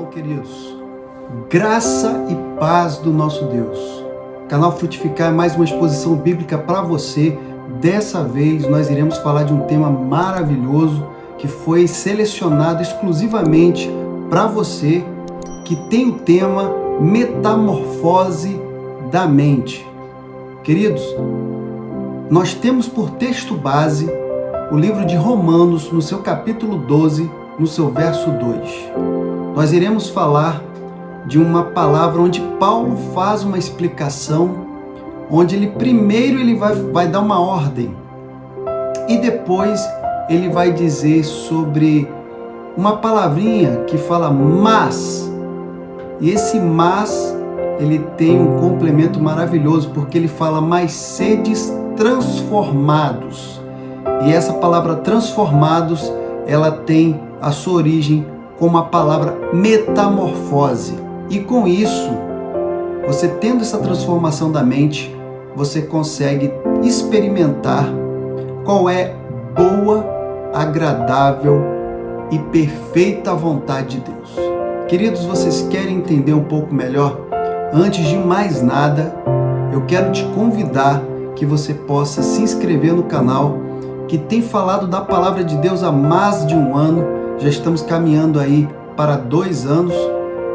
Shalom, queridos. Graça e paz do nosso Deus. Canal Frutificar é mais uma exposição bíblica para você. Dessa vez nós iremos falar de um tema maravilhoso que foi selecionado exclusivamente para você, que tem o tema Metamorfose da Mente. Queridos, nós temos por texto base o livro de Romanos, no seu capítulo 12, no seu verso 2. Nós iremos falar de uma palavra onde Paulo faz uma explicação, onde ele primeiro vai dar uma ordem e depois ele vai dizer sobre uma palavrinha que fala mas. E esse mas, ele tem um complemento maravilhoso, porque ele fala mas sedes transformados. E essa palavra transformados, ela tem a sua origem como a palavra metamorfose. E com isso, você tendo essa transformação da mente, você consegue experimentar qual é boa, agradável e perfeita vontade de Deus. Queridos, vocês querem entender um pouco melhor? Antes de mais nada, eu quero te convidar que você possa se inscrever no canal, que tem falado da palavra de Deus há mais de um ano. Já estamos caminhando aí para 2 anos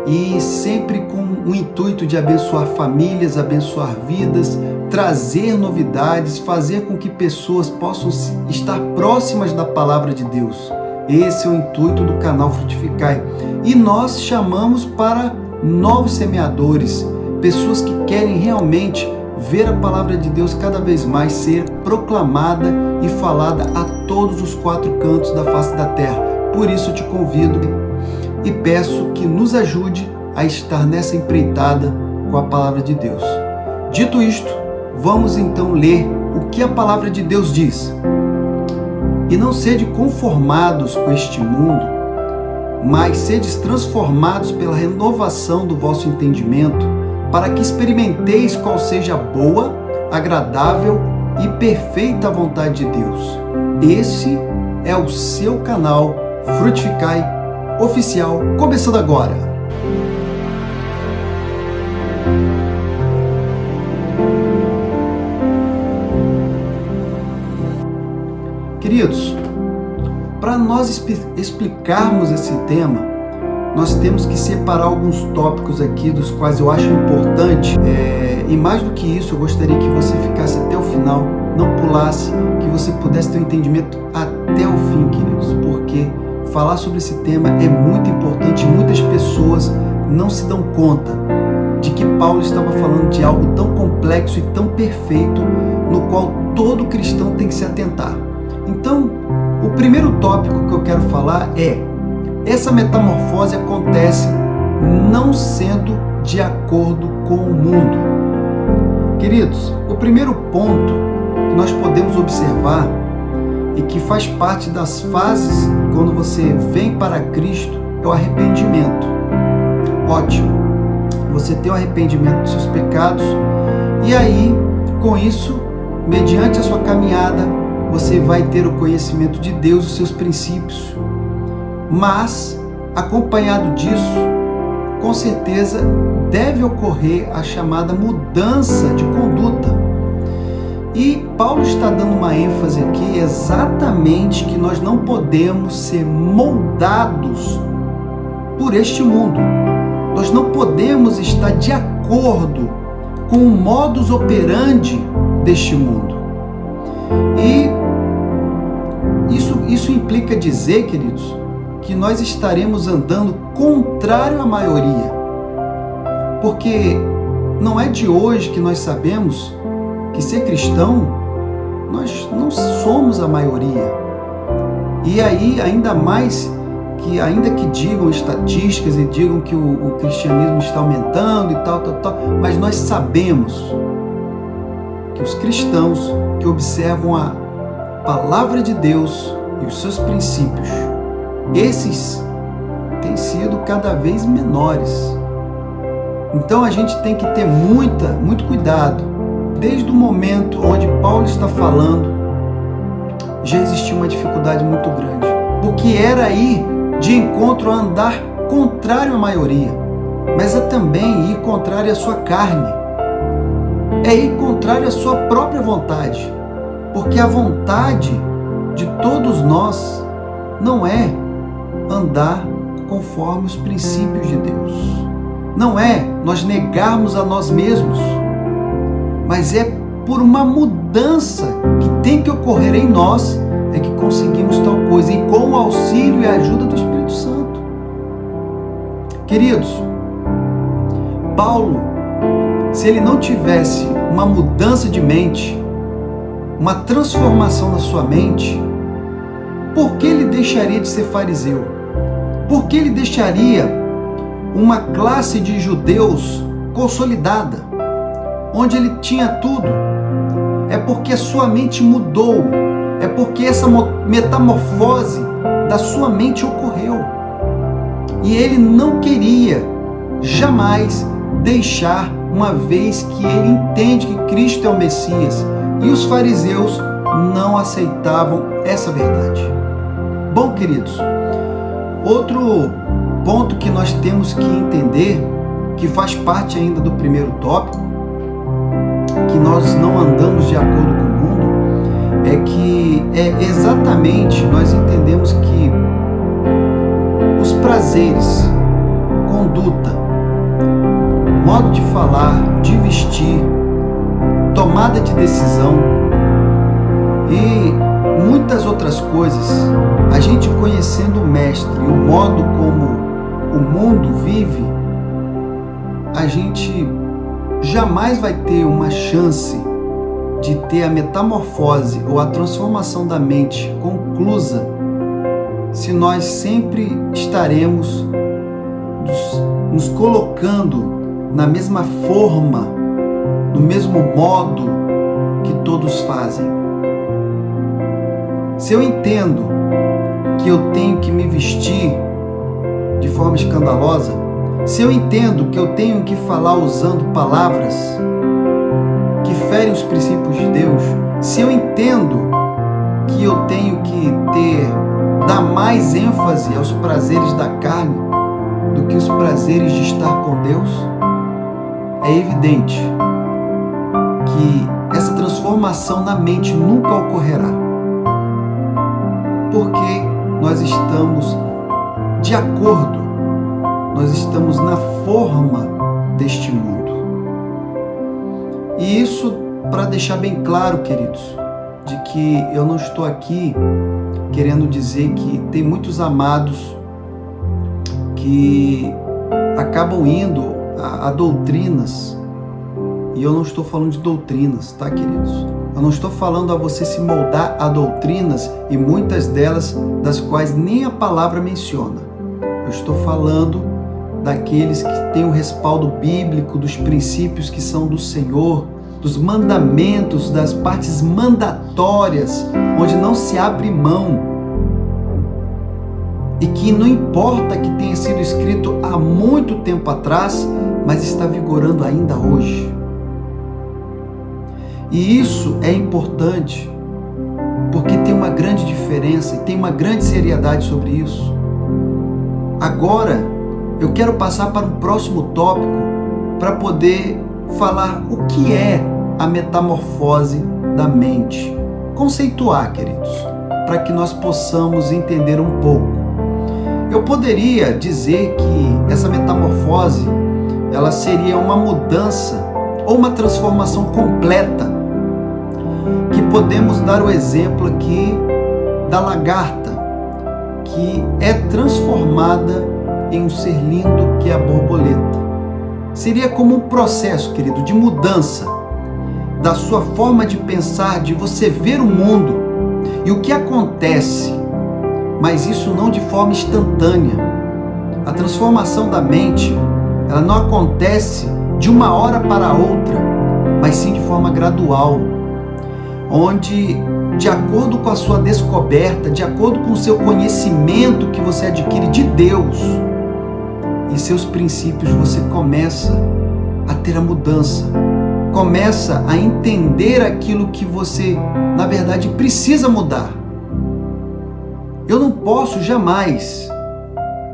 e sempre com o intuito de abençoar famílias, abençoar vidas, trazer novidades, fazer com que pessoas possam estar próximas da palavra de Deus. Esse é o intuito do canal Frutificar. E nós chamamos para novos semeadores, pessoas que querem realmente ver a palavra de Deus cada vez mais ser proclamada e falada a todos os 4 cantos da face da terra. Por isso eu te convido e peço que nos ajude a estar nessa empreitada com a palavra de Deus. Dito isto, vamos então ler o que a palavra de Deus diz. E não sede conformados com este mundo, mas sedes transformados pela renovação do vosso entendimento, para que experimenteis qual seja a boa, agradável e perfeita vontade de Deus. Esse é o seu canal Frutificai Oficial, começando agora. Queridos, para nós explicarmos esse tema, nós temos que separar alguns tópicos aqui, dos quais eu acho importante. E mais do que isso, eu gostaria que você ficasse até o final, não pulasse, que você pudesse ter um entendimento até o fim, queridos, porque falar sobre esse tema é muito importante. Muitas pessoas não se dão conta de que Paulo estava falando de algo tão complexo e tão perfeito, no qual todo cristão tem que se atentar. Então, o primeiro tópico que eu quero falar é: essa metamorfose acontece não sendo de acordo com o mundo. Queridos, o primeiro ponto que nós podemos observar e que faz parte das fases quando você vem para Cristo é o arrependimento. Ótimo, você tem o arrependimento dos seus pecados e aí, com isso, mediante a sua caminhada, você vai ter o conhecimento de Deus, os seus princípios. Mas, acompanhado disso, com certeza deve ocorrer a chamada mudança de conduta. E Paulo está dando uma ênfase aqui exatamente que nós não podemos ser moldados por este mundo. Nós não podemos estar de acordo com o modus operandi deste mundo. E isso implica dizer, queridos, que nós estaremos andando contrário à maioria. Porque não é de hoje que nós sabemos que ser cristão, nós não somos a maioria. E aí, ainda mais que, ainda que digam estatísticas e digam que o cristianismo está aumentando e tal, mas nós sabemos que os cristãos que observam a palavra de Deus e os seus princípios, esses têm sido cada vez menores. Então a gente tem que ter muito cuidado. Desde o momento onde Paulo está falando, já existia uma dificuldade muito grande, porque era aí de encontro a andar contrário à maioria, mas é também ir contrário à sua carne, é ir contrário à sua própria vontade, porque a vontade de todos nós não é andar conforme os princípios de Deus, não é nós negarmos a nós mesmos, mas é por uma mudança que tem que ocorrer em nós é que conseguimos tal coisa, e com o auxílio e a ajuda do Espírito Santo. Queridos, Paulo, se ele não tivesse uma mudança de mente, uma transformação na sua mente, por que ele deixaria de ser fariseu? Por que ele deixaria uma classe de judeus consolidada, onde ele tinha tudo? É porque a sua mente mudou, é porque essa metamorfose da sua mente ocorreu. E ele não queria jamais deixar, uma vez que ele entende que Cristo é o Messias, e os fariseus não aceitavam essa verdade. Bom, queridos, outro ponto que nós temos que entender, que faz parte ainda do primeiro tópico, que nós não andamos de acordo com o mundo, é que exatamente nós entendemos que os prazeres, conduta, modo de falar, de vestir, tomada de decisão e muitas outras coisas, a gente conhecendo o Mestre e o modo como o mundo vive, a gente jamais vai ter uma chance de ter a metamorfose ou a transformação da mente conclusa se nós sempre estaremos nos colocando na mesma forma, no mesmo modo que todos fazem. Se eu entendo que eu tenho que me vestir de forma escandalosa, se eu entendo que eu tenho que falar usando palavras que ferem os princípios de Deus, se eu entendo que eu tenho que dar mais ênfase aos prazeres da carne do que os prazeres de estar com Deus, é evidente que essa transformação na mente nunca ocorrerá, porque nós estamos de acordo, nós estamos na forma deste mundo. E isso para deixar bem claro, queridos, de que eu não estou aqui querendo dizer que tem muitos amados que acabam indo a doutrinas, e eu não estou falando de doutrinas, tá, queridos? Eu não estou falando a você se moldar a doutrinas, e muitas delas das quais nem a palavra menciona. Eu estou falando daqueles que têm o respaldo bíblico, dos princípios que são do Senhor, dos mandamentos, das partes mandatórias, onde não se abre mão, e que não importa que tenha sido escrito há muito tempo atrás, mas está vigorando ainda hoje. E isso é importante, porque tem uma grande diferença e tem uma grande seriedade sobre isso. Agora, eu quero passar para um próximo tópico para poder falar o que é a metamorfose da mente. Conceituar, queridos, para que nós possamos entender um pouco. Eu poderia dizer que essa metamorfose, ela seria uma mudança ou uma transformação completa, que podemos dar o exemplo aqui da lagarta, que é transformada em um ser lindo que é a borboleta. Seria como um processo, querido, de mudança da sua forma de pensar, de você ver o mundo e o que acontece, mas isso não de forma instantânea. A transformação da mente, ela não acontece de uma hora para outra, mas sim de forma gradual, onde, de acordo com a sua descoberta, de acordo com o seu conhecimento que você adquire de Deus e seus princípios, você começa a ter a mudança, começa a entender aquilo que você, na verdade, precisa mudar. Eu não posso jamais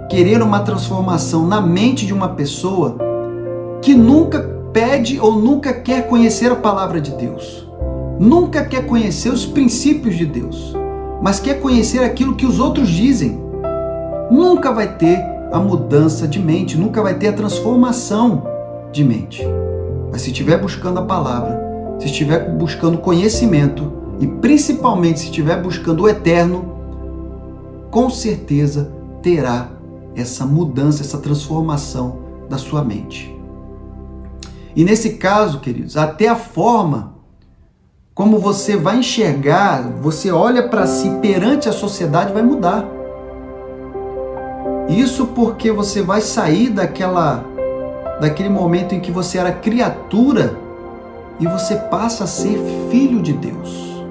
querer uma transformação na mente de uma pessoa que nunca pede ou nunca quer conhecer a palavra de Deus, nunca quer conhecer os princípios de Deus, mas quer conhecer aquilo que os outros dizem, nunca vai ter a mudança de mente, nunca vai ter a transformação de mente. Mas se estiver buscando a palavra, se estiver buscando conhecimento e principalmente se estiver buscando o eterno, com certeza terá essa mudança, essa transformação da sua mente. E nesse caso, queridos, até a forma como você vai enxergar, você olha para si perante a sociedade vai mudar. Isso porque você vai sair daquele momento em que você era criatura e você passa a ser filho de Deus.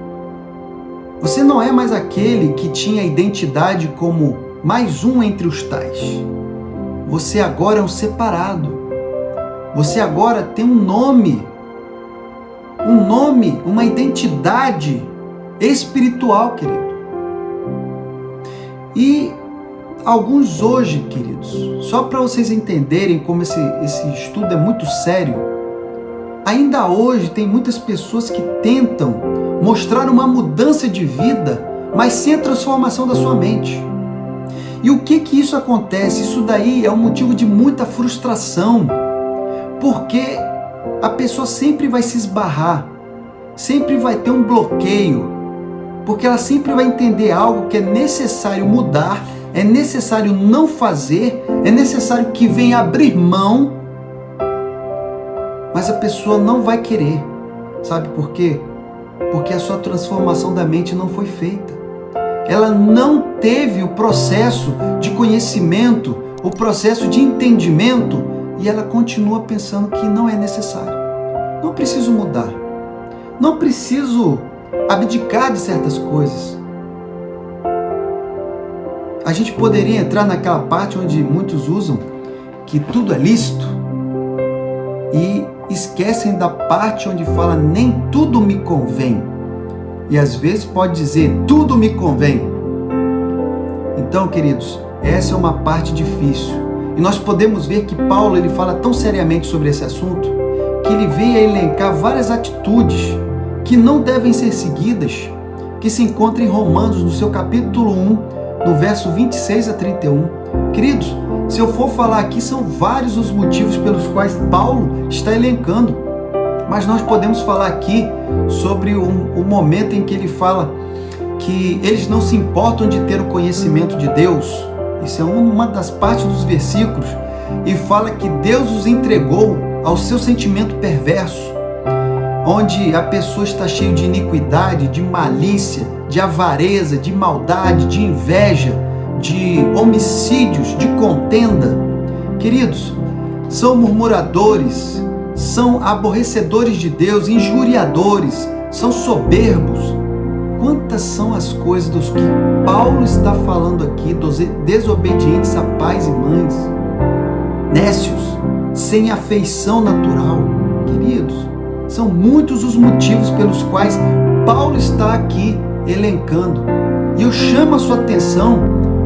Você não é mais aquele que tinha identidade como mais um entre os tais. Você agora é um separado. Você agora tem um nome, uma identidade espiritual, querido. E alguns hoje, queridos, só para vocês entenderem como esse estudo é muito sério, ainda hoje tem muitas pessoas que tentam mostrar uma mudança de vida, mas sem a transformação da sua mente. E o que isso acontece? Isso daí é um motivo de muita frustração, porque a pessoa sempre vai se esbarrar, sempre vai ter um bloqueio, porque ela sempre vai entender algo que é necessário mudar, é necessário não fazer, é necessário que venha abrir mão, mas a pessoa não vai querer. Sabe por quê? Porque a sua transformação da mente não foi feita. Ela não teve o processo de conhecimento, o processo de entendimento, e ela continua pensando que não é necessário. Não preciso mudar. Não preciso abdicar de certas coisas. A gente poderia entrar naquela parte onde muitos usam que tudo é lícito e esquecem da parte onde fala nem tudo me convém. E às vezes pode dizer tudo me convém. Então, queridos, essa é uma parte difícil. E nós podemos ver que Paulo ele fala tão seriamente sobre esse assunto que ele vem a elencar várias atitudes que não devem ser seguidas, que se encontram em Romanos, no seu capítulo 1, no verso 26 a 31. Queridos, se eu for falar aqui, são vários os motivos pelos quais Paulo está elencando. Mas nós podemos falar aqui sobre o momento em que ele fala que eles não se importam de ter o conhecimento de Deus. Isso é uma das partes dos versículos. E fala que Deus os entregou ao seu sentimento perverso, onde a pessoa está cheia de iniquidade, de malícia, de avareza, de maldade, de inveja, de homicídios, de contenda. Queridos, são murmuradores, são aborrecedores de Deus, injuriadores, são soberbos. Quantas são as coisas dos que Paulo está falando aqui, dos desobedientes a pais e mães, nécios, sem afeição natural. Queridos, são muitos os motivos pelos quais Paulo está aqui elencando. E eu chamo a sua atenção,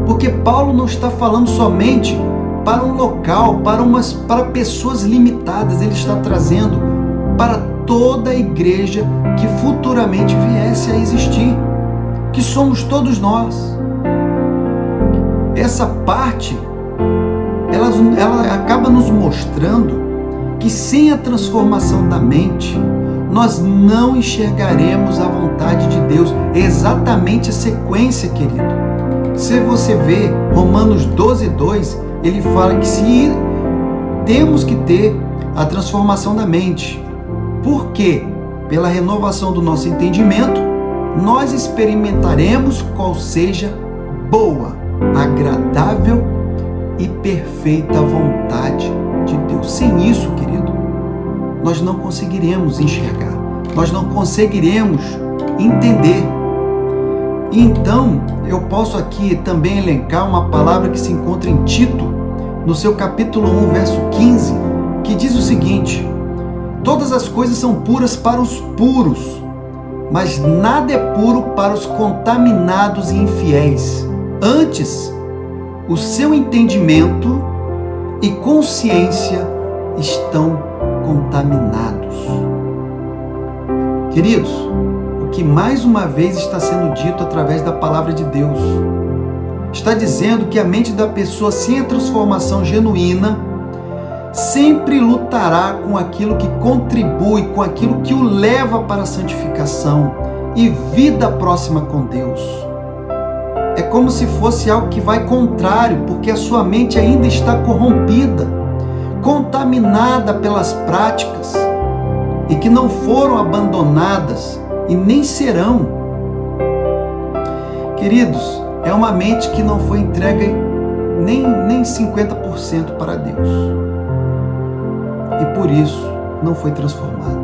porque Paulo não está falando somente para um local, para pessoas limitadas. Ele está trazendo para toda a igreja que futuramente viesse a existir, que somos todos nós. Essa parte, ela acaba nos mostrando que sem a transformação da mente, nós não enxergaremos a vontade de Deus. É exatamente a sequência, querido. Se você vê Romanos 12:2, ele fala que se temos que ter a transformação da mente. Por quê? Pela renovação do nosso entendimento, nós experimentaremos qual seja boa, agradável e perfeita vontade de Deus. Sem isso, querido, nós não conseguiremos enxergar, nós não conseguiremos entender. Então, eu posso aqui também elencar uma palavra que se encontra em Tito, no seu capítulo 1, verso 15, que diz o seguinte: todas as coisas são puras para os puros, mas nada é puro para os contaminados e infiéis. Antes, o seu entendimento e consciência estão contaminados. Queridos, o que mais uma vez está sendo dito através da palavra de Deus, está dizendo que a mente da pessoa sem a transformação genuína sempre lutará com aquilo que contribui, com aquilo que o leva para a santificação e vida próxima com Deus. É como se fosse algo que vai contrário, porque a sua mente ainda está corrompida, contaminada pelas práticas e que não foram abandonadas e nem serão. Queridos, é uma mente que não foi entregue nem 50% para Deus. E por isso não foi transformada.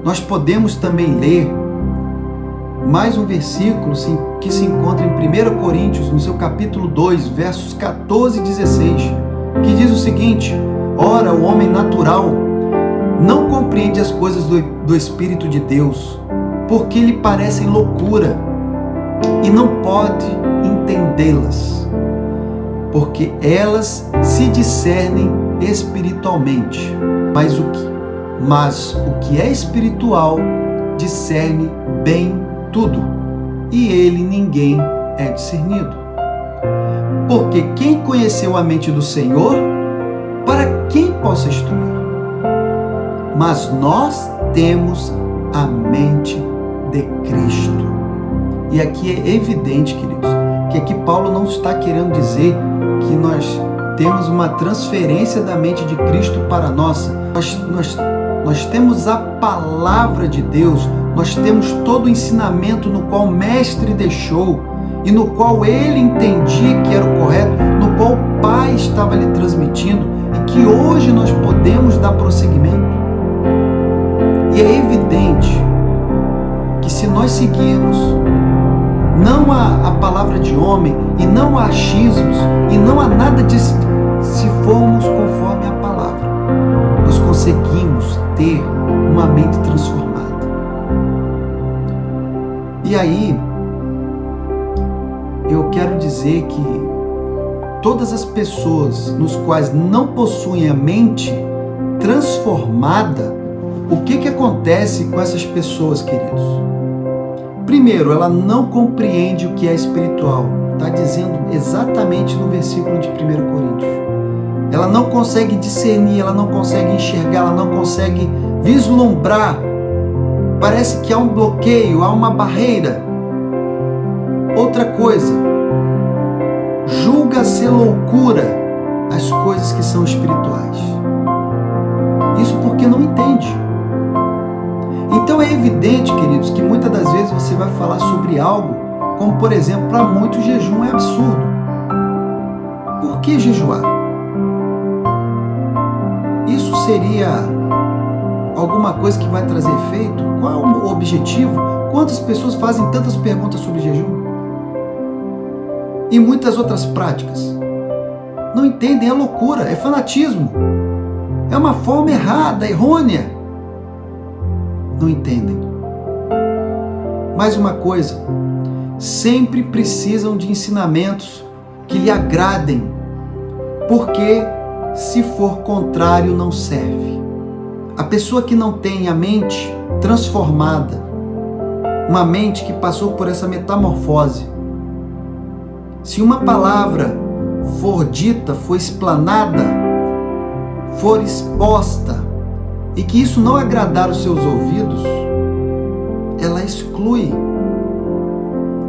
Nós podemos também ler mais um versículo que se encontra em 1 Coríntios, no seu capítulo 2, versos 14 e 16, que diz o seguinte: ora, o homem natural não compreende as coisas do Espírito de Deus, porque lhe parecem loucura, e não pode entendê-las, porque elas se discernem espiritualmente. Mas o que é espiritual discerne bem tudo, e ele ninguém é discernido. Porque quem conheceu a mente do Senhor, para quem possa instruir? Mas nós temos a mente de Cristo. E aqui é evidente, queridos, que aqui Paulo não está querendo dizer que nós temos uma transferência da mente de Cristo para nós. Nós temos a palavra de Deus, nós temos todo o ensinamento no qual o Mestre deixou e no qual ele entendia que era o correto, no qual o Pai estava lhe transmitindo e que hoje nós podemos dar prosseguimento. E é evidente que se nós seguirmos não a palavra de homem e não a achismos e não a nada disso, se formos conforme a palavra, nós conseguimos ter uma mente transformada. E aí, eu quero dizer que todas as pessoas nos quais não possuem a mente transformada, o que acontece com essas pessoas, queridos? Primeiro, ela não compreende o que é espiritual. Está dizendo exatamente no versículo de 1 Coríntios. Ela não consegue discernir, ela não consegue enxergar, ela não consegue vislumbrar. Parece que há um bloqueio, há uma barreira. Outra coisa, julga ser loucura as coisas que são espirituais. Isso porque não entende. Então é evidente, queridos, que muitas das vezes você vai falar sobre algo, como por exemplo, para muitos jejum é absurdo. Por que jejuar? Isso seria alguma coisa que vai trazer efeito? Qual é o objetivo? Quantas pessoas fazem tantas perguntas sobre jejum? E muitas outras práticas. Não entendem, é loucura, é fanatismo. É uma forma errada, errônea. Não entendem. Mais uma coisa, sempre precisam de ensinamentos que lhe agradem, porque se for contrário não serve. A pessoa que não tem a mente transformada, uma mente que passou por essa metamorfose, se uma palavra for dita, for explanada, for exposta, e que isso não agradar os seus ouvidos, ela exclui.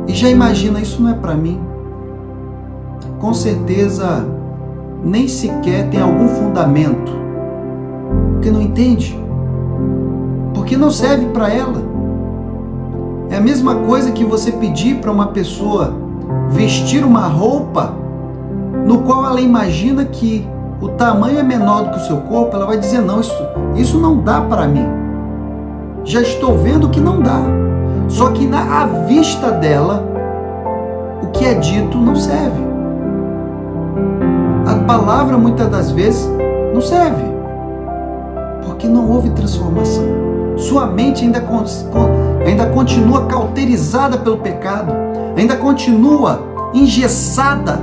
E já imagina, isso não é para mim. Com certeza, nem sequer tem algum fundamento. Porque não entende. Porque não serve para ela. É a mesma coisa que você pedir para uma pessoa vestir uma roupa no qual ela imagina que o tamanho é menor do que o seu corpo. Ela vai dizer, não, isso não dá para mim. Já estou vendo que não dá. Só que à vista dela, o que é dito não serve. A palavra muitas das vezes não serve, porque não houve transformação. Sua mente ainda continua cauterizada pelo pecado, ainda continua engessada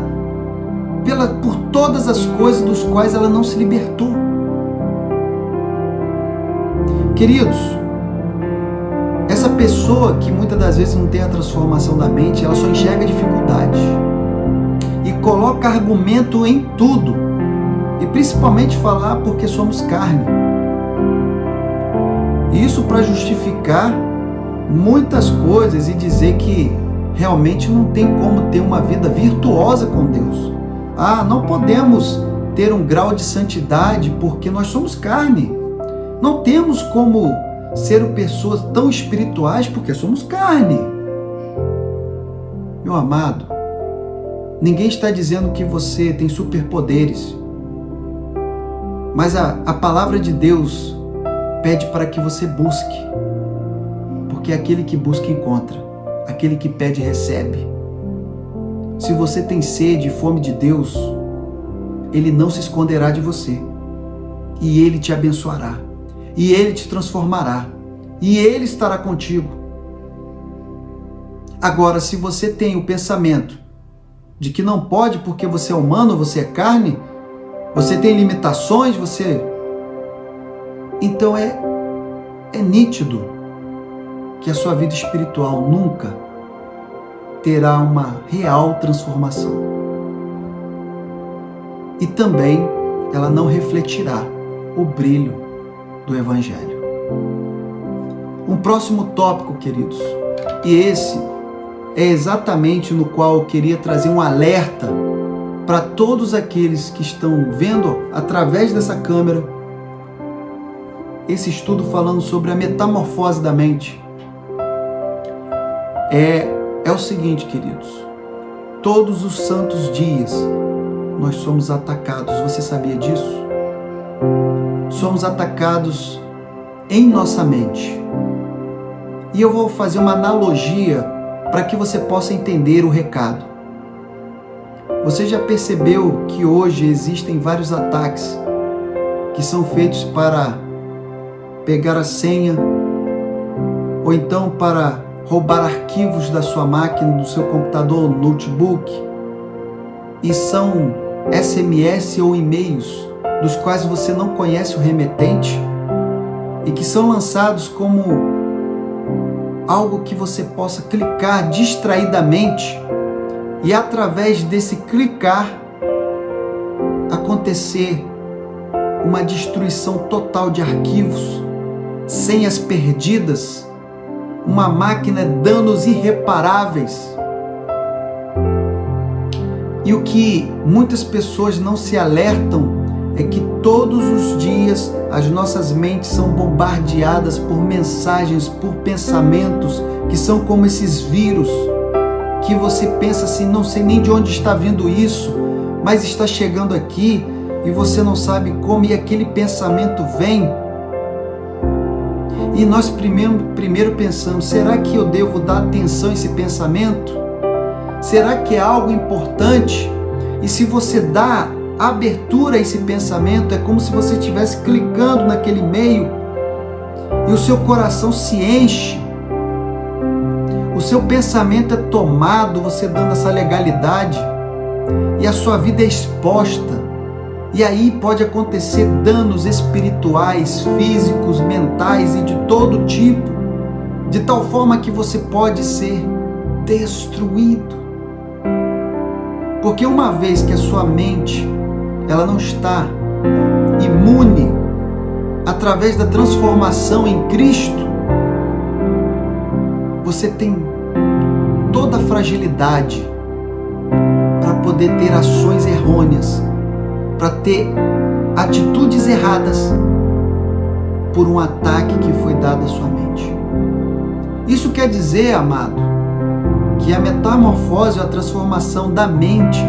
por todas as coisas dos quais ela não se libertou. Queridos, essa pessoa que muitas das vezes não tem a transformação da mente, ela só enxerga dificuldade e coloca argumento em tudo, e principalmente falar porque somos carne. Isso para justificar muitas coisas e dizer que realmente não tem como ter uma vida virtuosa com Deus. Não podemos ter um grau de santidade porque nós somos carne. Não temos como ser pessoas tão espirituais porque somos carne. Meu amado, ninguém está dizendo que você tem superpoderes, mas a palavra de Deus pede para que você busque, porque aquele que busca encontra, aquele que pede recebe. Se você tem sede e fome de Deus, Ele não se esconderá de você, e Ele te abençoará, e Ele te transformará, e Ele estará contigo. Agora, se você tem o pensamento de que não pode porque você é humano, você é carne, você tem limitações, então é nítido que a sua vida espiritual nunca terá uma real transformação. E também ela não refletirá o brilho do Evangelho. Um próximo tópico, queridos, e esse é exatamente no qual eu queria trazer um alerta para todos aqueles que estão vendo através dessa câmera esse estudo falando sobre a metamorfose da mente. É o seguinte, queridos, todos os santos dias nós somos atacados, você sabia disso? Somos atacados em nossa mente. E eu vou fazer uma analogia para que você possa entender o recado. Você já percebeu que hoje existem vários ataques que são feitos para pegar a senha ou então para roubar arquivos da sua máquina, do seu computador, notebook, e são SMS ou e-mails dos quais você não conhece o remetente e que são lançados como algo que você possa clicar distraidamente e através desse clicar acontecer uma destruição total de arquivos, senhas perdidas, uma máquina, danos irreparáveis. E o que muitas pessoas não se alertam é que todos os dias as nossas mentes são bombardeadas por mensagens, por pensamentos que são como esses vírus, que você pensa assim, não sei nem de onde está vindo isso, mas está chegando aqui e você não sabe como, e aquele pensamento vem. E nós primeiro pensamos, será que eu devo dar atenção a esse pensamento? Será que é algo importante? E se você dá abertura a esse pensamento, é como se você estivesse clicando naquele e-mail e o seu coração se enche. O seu pensamento é tomado, você dando essa legalidade, e a sua vida é exposta. E aí pode acontecer danos espirituais, físicos, mentais e de todo tipo, de tal forma que você pode ser destruído. Porque uma vez que a sua mente ela não está imune através da transformação em Cristo, você tem toda a fragilidade para poder ter ações errôneas, para ter atitudes erradas por um ataque que foi dado à sua mente. Isso quer dizer, amado, que a metamorfose, a transformação da mente,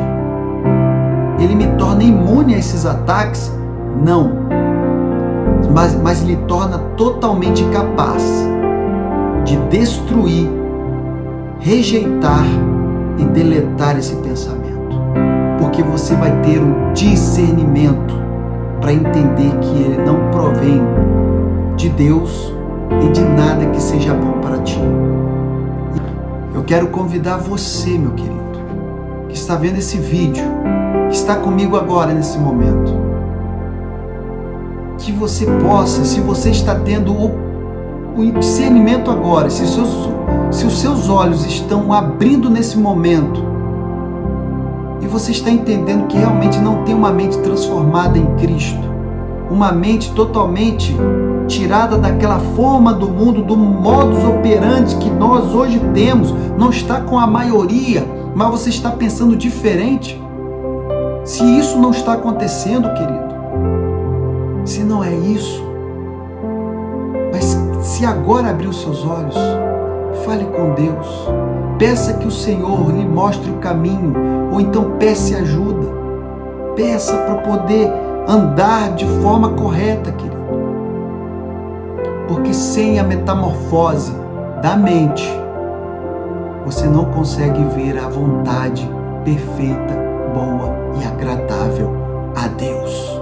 ele me torna imune a esses ataques? Não. Mas lhe torna totalmente capaz de destruir, rejeitar e deletar esse pensamento. Porque você vai ter um discernimento para entender que ele não provém de Deus e de nada que seja bom para ti. Eu quero convidar você, meu querido, que está vendo esse vídeo, que está comigo agora nesse momento, que você possa, se você está tendo o discernimento agora, se os seus olhos estão abrindo nesse momento e você está entendendo que realmente não tem uma mente transformada em Cristo, uma mente totalmente tirada daquela forma do mundo, do modus operandi que nós hoje temos, não está com a maioria, mas você está pensando diferente. Se isso não está acontecendo, querido, se não é isso, mas se agora abrir os seus olhos, fale com Deus, peça que o Senhor lhe mostre o caminho, ou então peça ajuda, peça para poder andar de forma correta, querido. Porque sem a metamorfose da mente, você não consegue ver a vontade perfeita, boa e agradável a Deus.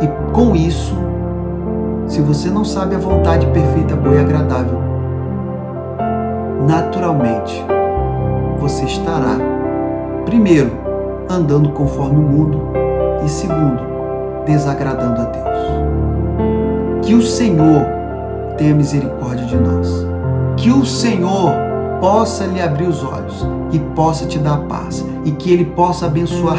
E com isso, se você não sabe a vontade perfeita, boa e agradável, naturalmente, você estará, primeiro, andando conforme o mundo e segundo, desagradando a Deus. Que o Senhor tenha misericórdia de nós. Que o Senhor possa lhe abrir os olhos e possa te dar paz. E que Ele possa abençoar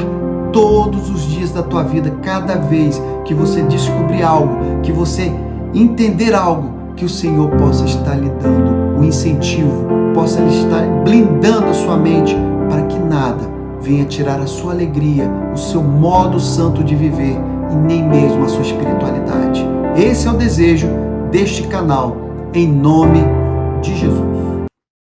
todos os dias da tua vida, cada vez que você descobrir algo, que você entender algo, que o Senhor possa estar lhe dando um incentivo, possa estar blindando a sua mente para que nada venha tirar a sua alegria, o seu modo santo de viver e nem mesmo a sua espiritualidade. Esse é o desejo deste canal, em nome de Jesus.